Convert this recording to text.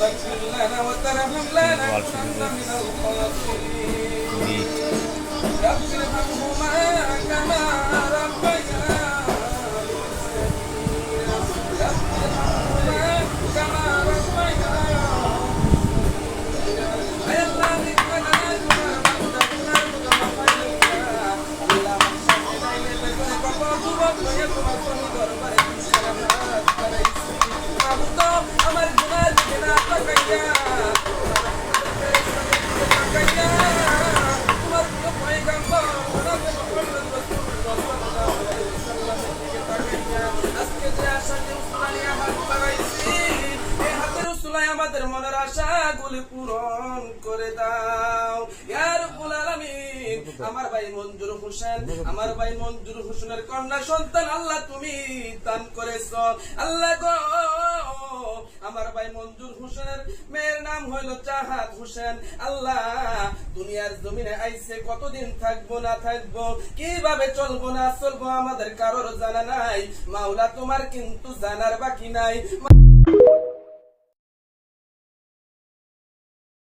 وتغفر لنا وترحم لنكونن من الخاسرين رب ارحمهما كما ربياني صغيرا رب ارحمهما كما ربياني يا الله ذكرنا كما ربنا كما خيرنا اللهم صل على الذين كفروا ويكفر দরবারে সালাত করাইছি মাবুদ আমার গুনাহ থেকে না তাকাইয়া তোমার প্রিয় পয়গম্বর হযরত মুহাম্মদ রাসূলুল্লাহ সাল্লাল্লাহু আলাইহি ওয়াসাল্লামের দিকে তাকাইয়া আজকে যে আশা যে উসমানী আমার করাইছি এই হাতের উসলাই আমাদের মনের আশাগুলি পূরণ করে দাও ইয়া রাব্বুল আলামিন আমার ভাই মঞ্জুর হোসেন আমার ভাই মঞ্জুর হোসেনের কন্যা সন্তান আল্লাহ তুমি দান করেছো আল্লাহ গো আমার ভাই মঞ্জুর হোসেনের মেয়ের নাম হইল চাহাত হোসেন আল্লাহ দুনিয়ার জমিনে আইছে কতদিন থাকবো না থাকবো কিভাবে চলবো না চলবো আমাদের কারোর জানা নাই মাওলা তোমার কিন্তু জানার বাকি নাই।